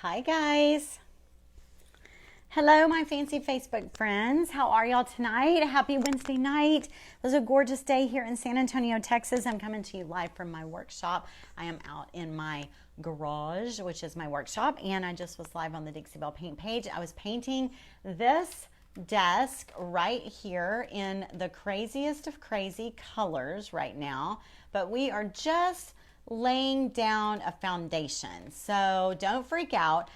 Hi guys. Hello my fancy Facebook friends. How are y'all tonight? Happy Wednesday night. It was a gorgeous day here in San Antonio, Texas. I'm coming to you live from my workshop. I am out in my garage, which is my workshop, and I just was live on the Dixie Belle paint page. I was painting this desk right here in the craziest of crazy colors right now, but we are just laying down a foundation. So don't freak out.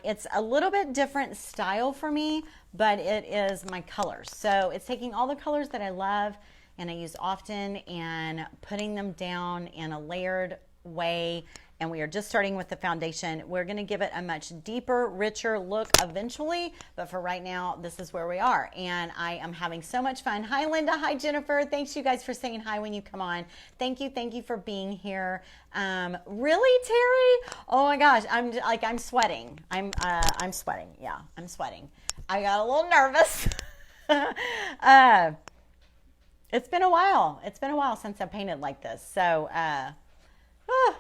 It's a little bit different style for me, but it is my colors. So it's taking all the colors that I love and I use often and putting them down in a layered way. And we are just starting with the foundation. We're going to give it a much deeper, richer look eventually. But for right now, this is where we are. And I am having so much fun. Hi, Linda. Hi, Jennifer. Thanks you guys for saying hi when you come on. Thank you. Thank you for being here. Really, Terry? Oh my gosh. I'm sweating. I'm sweating. Yeah, I'm sweating. I got a little nervous. It's been a while. It's been a while since I painted like this. So,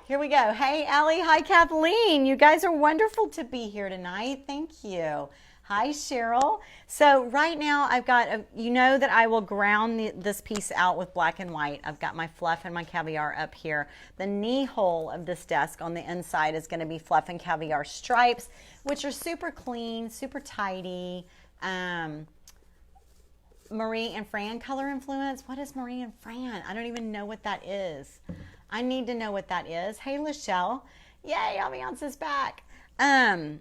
here we go. Hey, Allie. Hi, Kathleen. You guys are wonderful to be here tonight. Thank you. Hi, Cheryl. So right now I've got, you know that I will ground this piece out with black and white. I've got my fluff and my caviar up here. The knee hole of this desk on the inside is going to be fluff and caviar stripes, which are super clean, super tidy. Marie and Fran color influence. What is Marie and Fran? I don't even know what that is. I need to know what that is. Hey, Lachelle. Yay, Alliance is back. But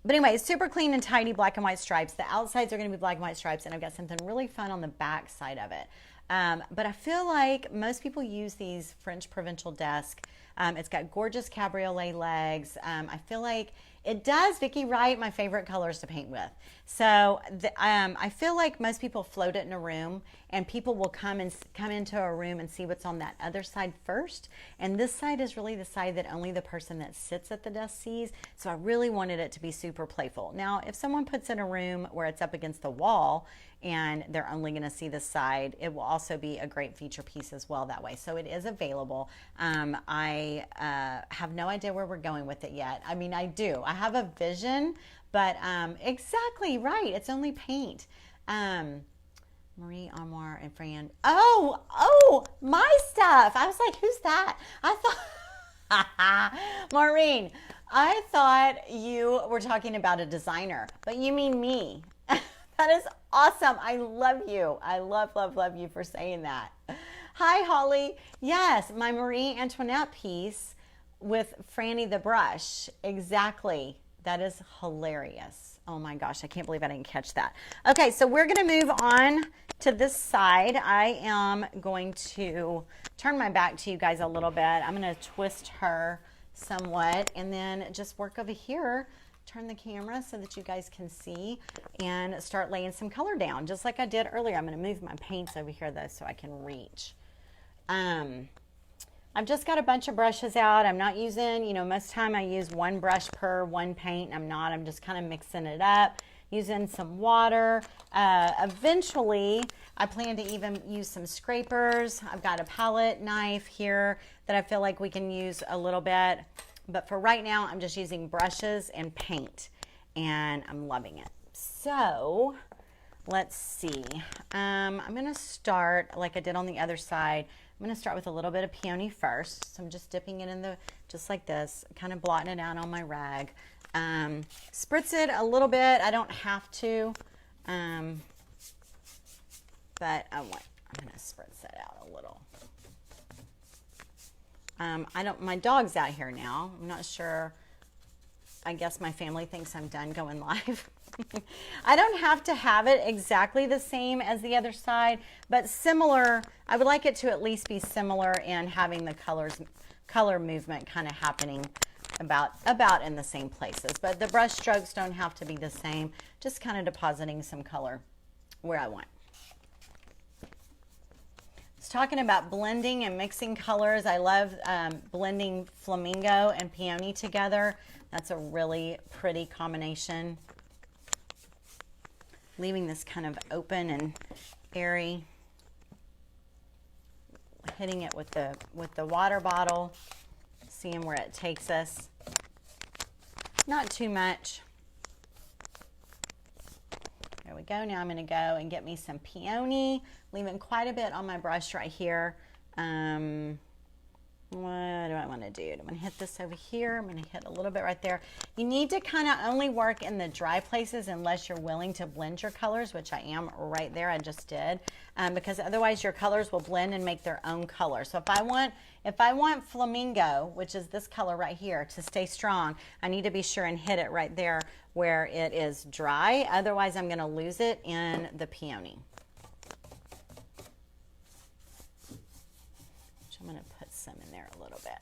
anyway, super clean and tidy black and white stripes. The outsides are going to be black and white stripes, and I've got something really fun on the back side of it. But I feel like most people use these French provincial desk. It's got gorgeous cabriolet legs. I feel like it does, Vicki, right? My favorite colors to paint with. So I feel like most people float it in a room, and people will come into a room and see what's on that other side first. And this side is really the side that only the person that sits at the desk sees. So I really wanted it to be super playful. Now, if someone puts in a room where it's up against the wall and they're only going to see this side, it will also be a great feature piece as well that way. So it is available. I have no idea where we're going with it yet. I mean, I do. I have a vision, but exactly right. It's only paint. Marie, Amar, and Fran. Oh, my stuff. I was like, who's that? I thought, Maureen, I thought you were talking about a designer, but you mean me. That is awesome. I love you. I love you for saying that. Hi, Holly. Yes, my Marie Antoinette piece with Franny the brush. Exactly. That is hilarious. Oh my gosh, I can't believe I didn't catch that. Okay, so we're going to move on to this side. I am going to turn my back to you guys a little bit. I'm going to twist her somewhat and then just work over here. Turn the camera so that you guys can see and start laying some color down just like I did earlier. I'm going to move my paints over here though so I can reach. I've just got a bunch of brushes out. I'm not using, most of the time I use one brush per one paint. I'm just kind of mixing it up, using some water. Eventually, I plan to even use some scrapers. I've got a palette knife here that I feel like we can use a little bit. But for right now, I'm just using brushes and paint, and I'm loving it. So let's see. I'm going to start like I did on the other side. I'm going to start with a little bit of peony first. So I'm just dipping it in just like this, kind of blotting it out on my rag. Spritz it a little bit. I don't have to, but I'm going to spritz it out a little. My dog's out here now. I'm not sure. I guess my family thinks I'm done going live. I don't have to have it exactly the same as the other side, but similar. I would like it to at least be similar in having the color movement kind of happening about in the same places. But the brush strokes don't have to be the same, just kind of depositing some color where I want. Talking about blending and mixing colors. I love blending flamingo and peony together. That's a really pretty combination. Leaving this kind of open and airy. Hitting it with the water bottle, seeing where it takes us. not too much. There we go. Now I'm going to go and get me some peony, leaving quite a bit on my brush right here. What do I want to do? I'm going to hit this over here. I'm going to hit a little bit right there. You need to kind of only work in the dry places unless you're willing to blend your colors, which I am right there. I just did, because otherwise your colors will blend and make their own color. So if I want flamingo, which is this color right here, to stay strong, I need to be sure and hit it right there where it is dry. Otherwise, I'm going to lose it in the peony. I'm going to put some in there a little bit.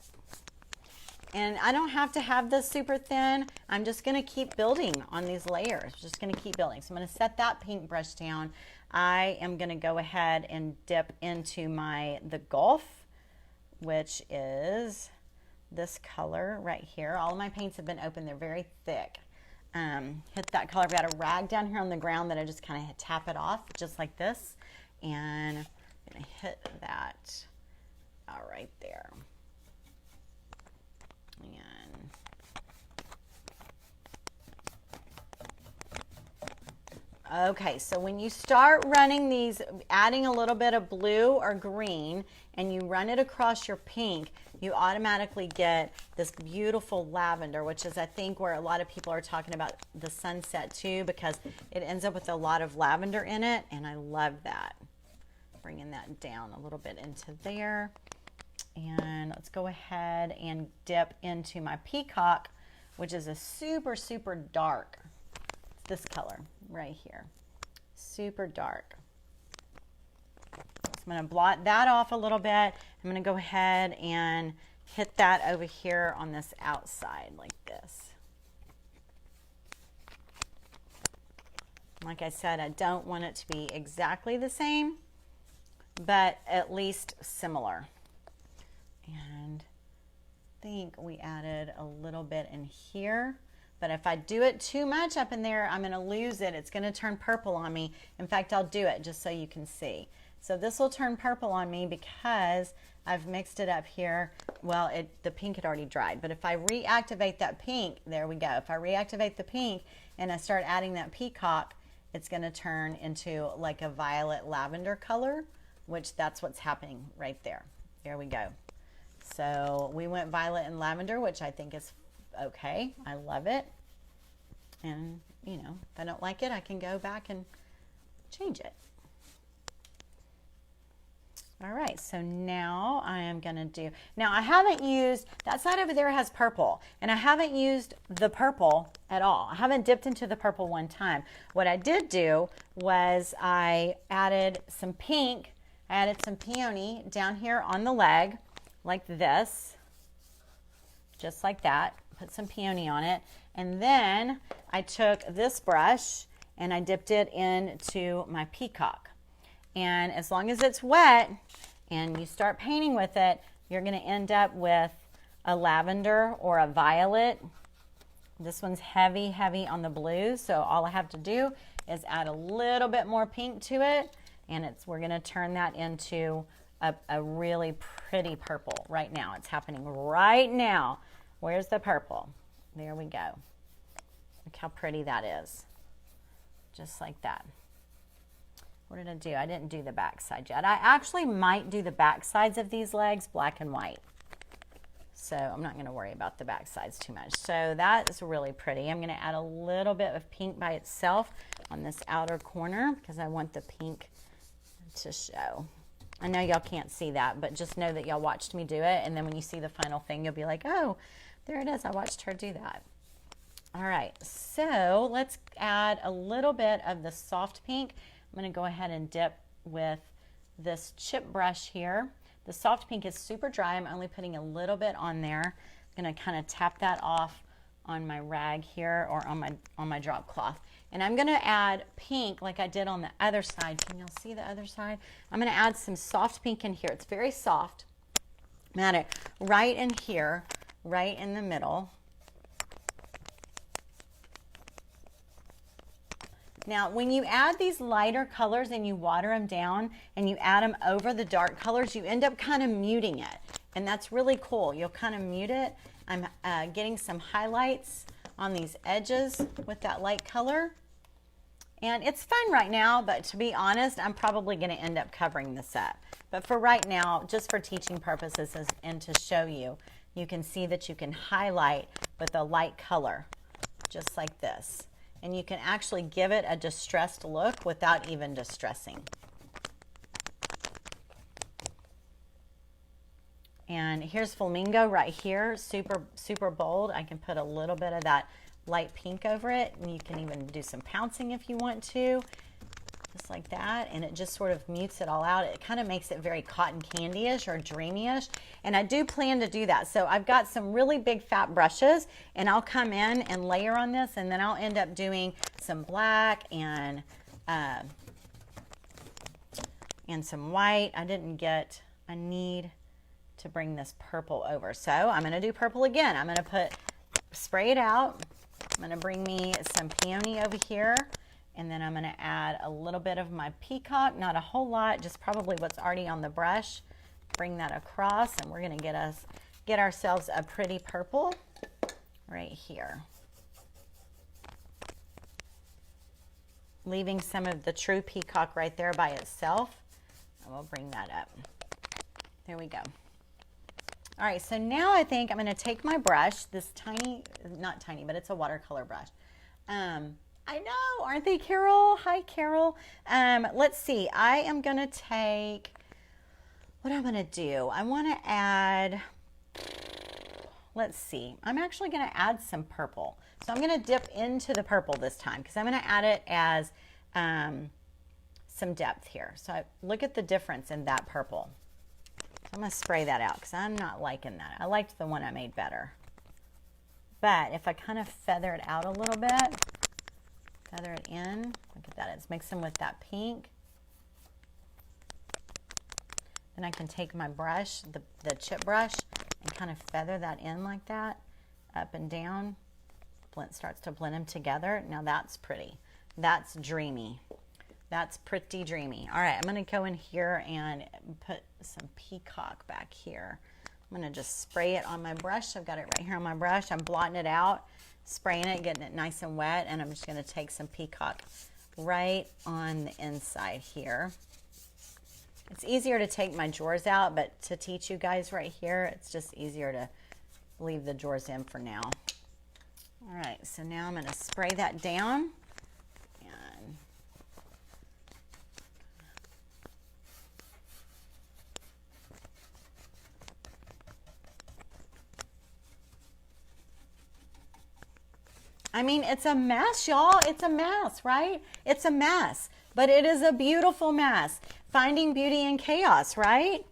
And I don't have to have this super thin. I'm just going to keep building on these layers. Just going to keep building. So I'm going to set that pink brush down. I am going to go ahead and dip into the Gulf, which is this color right here. All of my paints have been open. They're very thick. Hit that color. I've got a rag down here on the ground that I just kind of tap it off just like this. And I'm going to hit that. All right there. And okay, so when you start running these, adding a little bit of blue or green, and you run it across your pink, you automatically get this beautiful lavender, which is, I think, where a lot of people are talking about the sunset too, because it ends up with a lot of lavender in it, and I love that. Bringing that down a little bit into there. And let's go ahead and dip into my peacock, which is a super, super dark. It's this color right here. Super dark. So I'm going to blot that off a little bit. I'm going to go ahead and hit that over here on this outside like this. Like I said, I don't want it to be exactly the same, but at least similar. And I think we added a little bit in here, but if I do it too much up in there, I'm going to lose it. It's going to turn purple on me. In fact, I'll do it just so you can see. So this will turn purple on me because I've mixed it up here. Well, the pink had already dried, but if I reactivate that pink, there we go. If I reactivate the pink and I start adding that peacock, it's going to turn into like a violet lavender color, which that's what's happening right there. There we go. So we went violet and lavender, which I think is okay. I love it. And, you know, if I don't like it, I can go back and change it. All right, so now I am going to do, now I haven't used, that side over there has purple, and I haven't used the purple at all. I haven't dipped into the purple one time. What I did do was I added some pink, I added some peony down here on the leg, like this, just like that. Put some peony on it, and then I took this brush and I dipped it into my peacock. And as long as it's wet and you start painting with it, you're going to end up with a lavender or a violet. This one's heavy, heavy on the blue, so all I have to do is add a little bit more pink to it, and we're going to turn that into a really pretty purple right now. It's happening right now. Where's the purple? There we go. Look how pretty that is. Just like that. What did I do? I didn't do the back side yet. I actually might do the back sides of these legs black and white. So I'm not going to worry about the back sides too much. So that is really pretty. I'm going to add a little bit of pink by itself on this outer corner because I want the pink to show. I know y'all can't see that, but just know that y'all watched me do it. And then when you see the final thing, you'll be like, oh, there it is. I watched her do that. All right, so let's add a little bit of the soft pink. I'm going to go ahead and dip with this chip brush here. The soft pink is super dry. I'm only putting a little bit on there. I'm going to kind of tap that off on my rag here or on my drop cloth. And I'm going to add pink like I did on the other side. Can y'all see the other side? I'm going to add some soft pink in here. It's very soft. I'm going to add it right in here, right in the middle. Now, when you add these lighter colors and you water them down and you add them over the dark colors, you end up kind of muting it. And that's really cool. You'll kind of mute it. I'm getting some highlights on these edges with that light color. And it's fun right now, but to be honest, I'm probably going to end up covering this up. But for right now, just for teaching purposes and to show you, you can see that you can highlight with a light color, just like this. And you can actually give it a distressed look without even distressing. And here's flamingo right here, super, super bold. I can put a little bit of that light pink over it, and you can even do some pouncing if you want to, just like that, and it just sort of mutes it all out. It kind of makes it very cotton candy-ish or dreamy-ish, and I do plan to do that. So I've got some really big fat brushes, and I'll come in and layer on this, and then I'll end up doing some black and some white. I need to bring this purple over, so I'm going to do purple again. I'm going to spray it out. I'm going to bring me some peony over here, and then I'm going to add a little bit of my peacock, not a whole lot, just probably what's already on the brush. Bring that across, and we're going to get ourselves a pretty purple right here. Leaving some of the true peacock right there by itself, and we'll bring that up. There we go. All right, so now I think I'm going to take my brush, this tiny, not tiny, but it's a watercolor brush. I know, aren't they, Carol? Hi, Carol. Let's see. I am going to take, what I'm going to do, I want to add, let's see. I'm actually going to add some purple. So I'm going to dip into the purple this time because I'm going to add it as some depth here. So look at the difference in that purple. I'm going to spray that out because I'm not liking that. I liked the one I made better. But if I kind of feather it out a little bit, feather it in, look at that. It's mixing with that pink. Then I can take my brush, the chip brush, and kind of feather that in like that, up and down. Starts to blend them together. Now that's pretty. That's dreamy. That's pretty dreamy. All right, I'm going to go in here and put some peacock back here. I'm going to just spray it on my brush. I've got it right here on my brush. I'm blotting it out, spraying it, getting it nice and wet, and I'm just going to take some peacock right on the inside here. It's easier to take my drawers out, but to teach you guys right here, it's just easier to leave the drawers in for now. All right, so now I'm going to spray that down. I mean, it's a mess, y'all. It's a mess, right? It's a mess, but it is a beautiful mess. Finding beauty in chaos, right?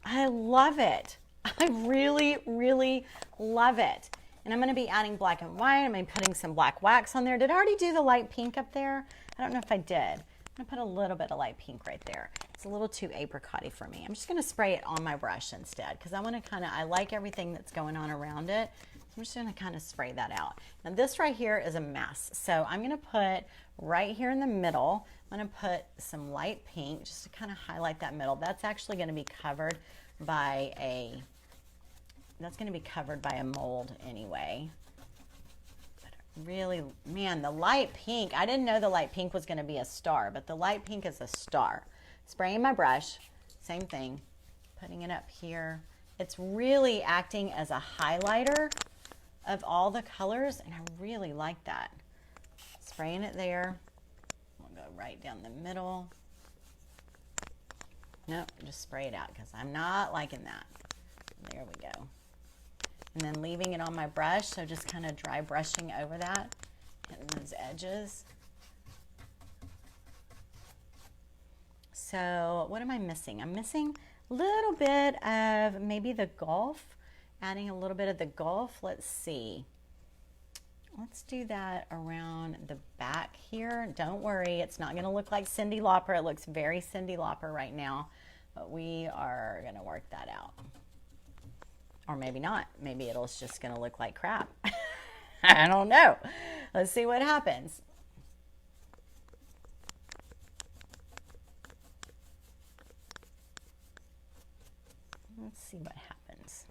I love it. I really, really love it. And I'm going to be adding black and white. I'm going to be putting some black wax on there. Did I already do the light pink up there? I don't know if I did. I'm going to put a little bit of light pink right there. It's a little too apricot-y for me. I'm just going to spray it on my brush instead because I want to I like everything that's going on around it. I'm just going to kind of spray that out. Now this right here is a mess. So I'm going to put right here in the middle, I'm going to put some light pink just to kind of highlight that middle. That's actually going to be covered by a mold anyway. But really, man, the light pink, I didn't know the light pink was going to be a star, but the light pink is a star. Spraying my brush, same thing, putting it up here. It's really acting as a highlighter of all the colors, and I really like that. Spraying it there. We'll go right down the middle. Nope, just spray it out because I'm not liking that. There we go. And then leaving it on my brush, so just kind of dry brushing over that, hitting those edges. So what am I missing? I'm missing a little bit of maybe the Gulf. Adding a little bit of the Gulf. Let's see. Let's do that around the back here. Don't worry, it's not going to look like Cyndi Lauper. It looks very Cyndi Lauper right now, but we are going to work that out. Or maybe not. Maybe it's just going to look like crap. I don't know. Let's see what happens. Let's see what happens.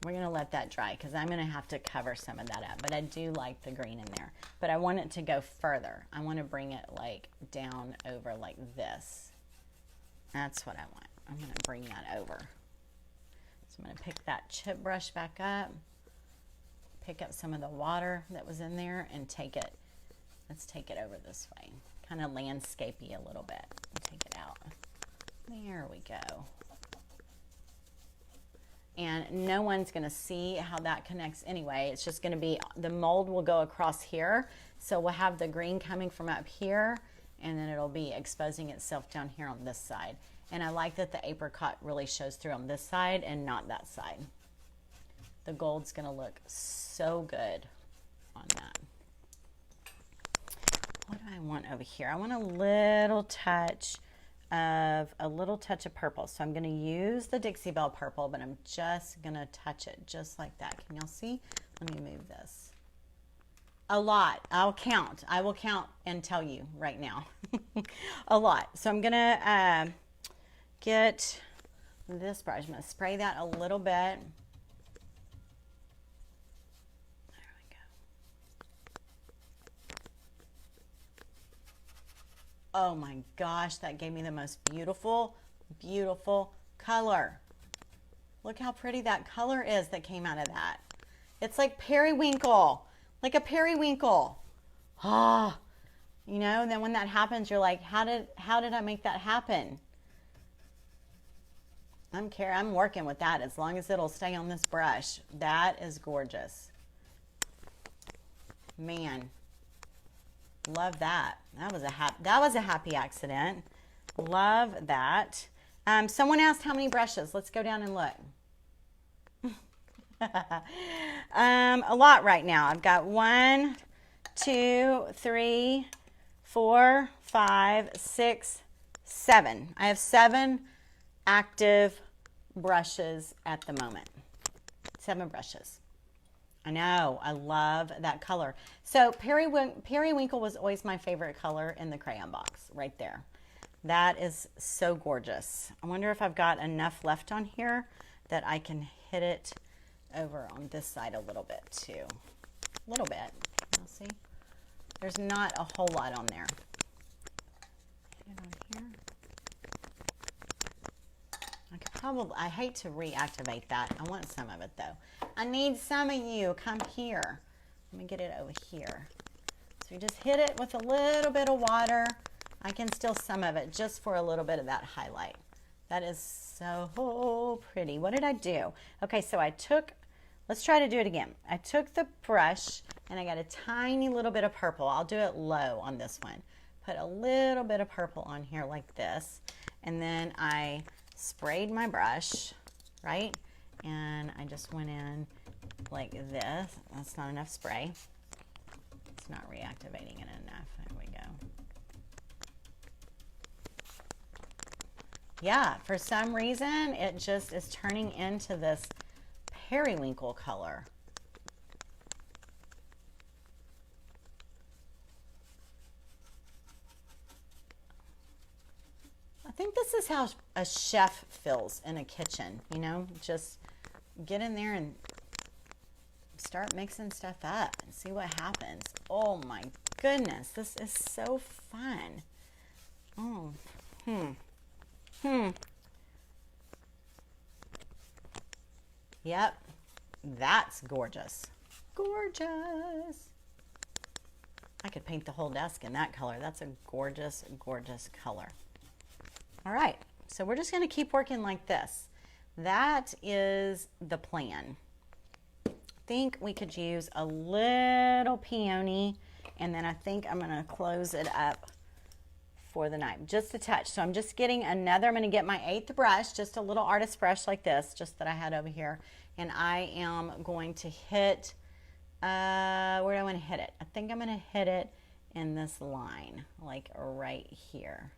We're going to let that dry because I'm going to have to cover some of that up. But I do like the green in there. But I want it to go further. I want to bring it like down over like this. That's what I want. I'm going to bring that over. So I'm going to pick that chip brush back up. Pick up some of the water that was in there and take it. Let's take it over this way. Kind of landscapey a little bit. Take it out. There we go. And no one's going to see how that connects anyway. It's just going to be, the mold will go across here. So we'll have the green coming from up here, and then it'll be exposing itself down here on this side. And I like that the apricot really shows through on this side and not that side. The gold's going to look so good on that. What do I want over here? I want a little touch of purple. So I'm going to use the Dixie Belle purple, but I'm just going to touch it just like that. Can y'all see? Let me move this. A lot. I'll count. I will count and tell you right now. A lot. So I'm going to get this brush. I'm going to spray that a little bit. Oh my gosh, that gave me the most beautiful, beautiful color. Look how pretty that color is that came out of that. It's like periwinkle, like a periwinkle. Ah, you know, and then when that happens, you're like, how did I make that happen? I'm working with that as long as it'll stay on this brush. That is gorgeous. Man. Love that. That was a happy accident. Love that. Someone asked how many brushes. Let's go down and look. A lot right now. I've got 1, 2, 3, 4, 5, 6, 7. I have 7 active brushes at the moment. 7 brushes. I know, I love that color. So periwinkle was always my favorite color in the crayon box, right there. That is so gorgeous. I wonder if I've got enough left on here that I can hit it over on this side a little bit too. A little bit, you'll see. There's not a whole lot on there. Hit it on here. I hate to reactivate that. I want some of it though. I need some of you. Come here. Let me get it over here. So you just hit it with a little bit of water. I can still some of it just for a little bit of that highlight. That is so pretty. What did I do? Okay, so let's try to do it again. I took the brush and I got a tiny little bit of purple. I'll do it low on this one. Put a little bit of purple on here like this. And then I sprayed my brush, right? And I just went in like this. That's not enough spray. It's not reactivating it enough. There we go. Yeah, for some reason, it just is turning into this periwinkle color. I think this is how a chef feels in a kitchen, you know, just get in there and start mixing stuff up and see what happens. Oh my goodness, this is so fun. Oh, Yep, that's gorgeous. Gorgeous. I could paint the whole desk in that color. That's a gorgeous, gorgeous color. All right, so we're just going to keep working like this. That is the plan. I think we could use a little peony, and then I think I'm going to close it up for the night, just a touch. So I'm just getting another, I'm going to get my 8th brush, just a little artist brush like this, just that I had over here, and I am going to hit, where do I want to hit it? I think I'm going to hit it in this line, like right here.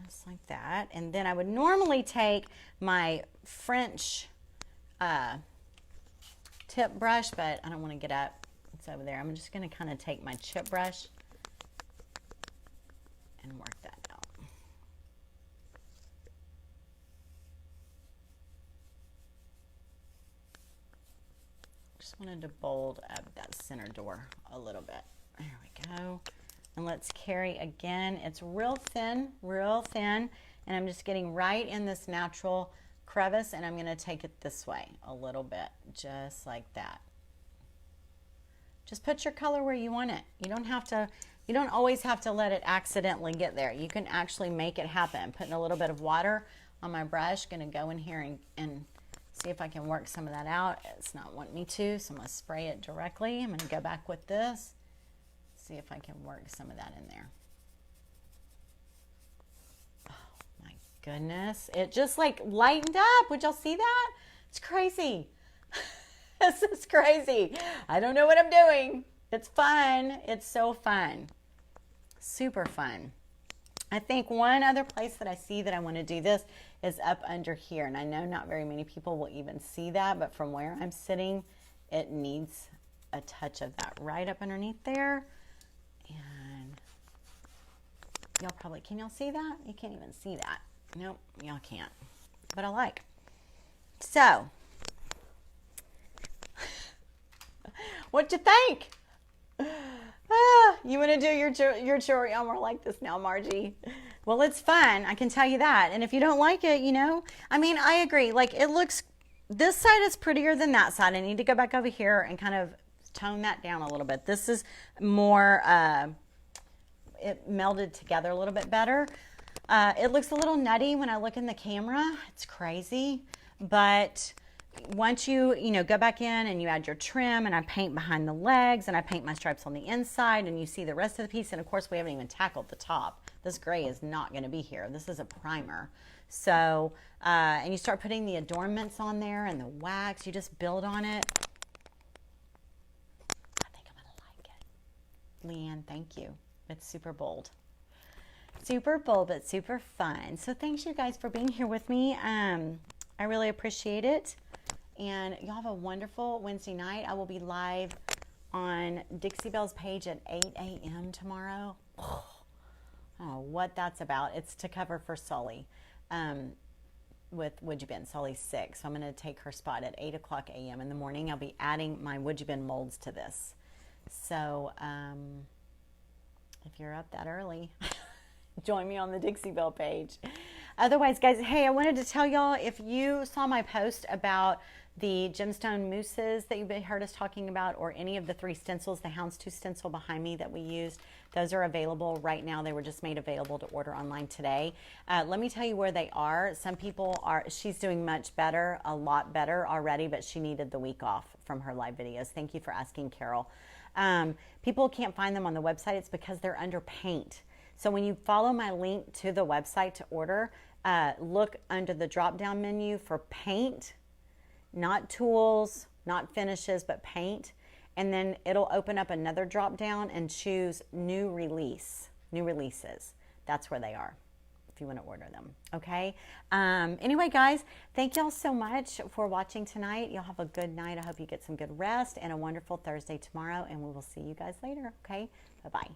Just like that. And then I would normally take my French tip brush, but I don't want to get up. It's over there. I'm just going to kind of take my chip brush and work that out. Just wanted to bold up that center door a little bit. There we go. And let's carry again. It's real thin, and I'm just getting right in this natural crevice, and I'm going to take it this way a little bit, just like that. Just put your color where you want it. You don't always have to let it accidentally get there. You can actually make it happen. Putting a little bit of water on my brush, going to go in here and see if I can work some of that out. It's not wanting me to, so I'm going to spray it directly. I'm going to go back with this, see if I can work some of that in there. Oh my goodness. It just like lightened up. Would y'all see that? It's crazy. This is crazy. I don't know what I'm doing. It's fun. It's so fun. Super fun. I think one other place that I see that I want to do this is up under here. And I know not very many people will even see that, but from where I'm sitting, it needs a touch of that right up underneath there. And y'all probably, can y'all see that? You can't even see that. Nope, y'all can't. But I like. So, what'd you think? You want to do your chore? I'm more like this now, Margie. Well, it's fun. I can tell you that. And if you don't like it, I mean, I agree. Like, it looks, this side is prettier than that side. I need to go back over here and kind of tone that down a little bit. This is more, it melded together a little bit better. It looks a little nutty when I look in the camera. It's crazy. But once you go back in and you add your trim, and I paint behind the legs, and I paint my stripes on the inside, and you see the rest of the piece, and of course we haven't even tackled the top. This gray is not going to be here. This is a primer. So, and you start putting the adornments on there and the wax, you just build on it. I think I'm going to like it. Leanne, thank you. It's super bold. Super bold, but super fun. So thanks you guys for being here with me. I really appreciate it. And y'all have a wonderful Wednesday night. I will be live on Dixie Belle's page at 8 a.m. tomorrow. Oh, I don't know what that's about. It's to cover for Sully with Would You Been, Sully's 6. So I'm going to take her spot at 8 o'clock a.m. in the morning. I'll be adding my Would You Been molds to this. So if you're up that early, join me on the Dixie Belle page. Otherwise, guys, hey, I wanted to tell y'all, if you saw my post about the gemstone mousses that you've heard us talking about, or any of the 3 stencils, the houndstooth stencil behind me that we used, those are available right now. They were just made available to order online today. Let me tell you where they are. Some people are, she's doing much better, a lot better already, but she needed the week off from her live videos. Thank you for asking, Carol. People can't find them on the website. It's because they're under paint. So when you follow my link to the website to order, look under the drop-down menu for paint, not tools, not finishes, but paint. And then it'll open up another drop-down and choose new releases. That's where they are if you want to order them. Okay. Anyway, guys, thank y'all so much for watching tonight. Y'all have a good night. I hope you get some good rest and a wonderful Thursday tomorrow. And we will see you guys later. Okay. Bye-bye.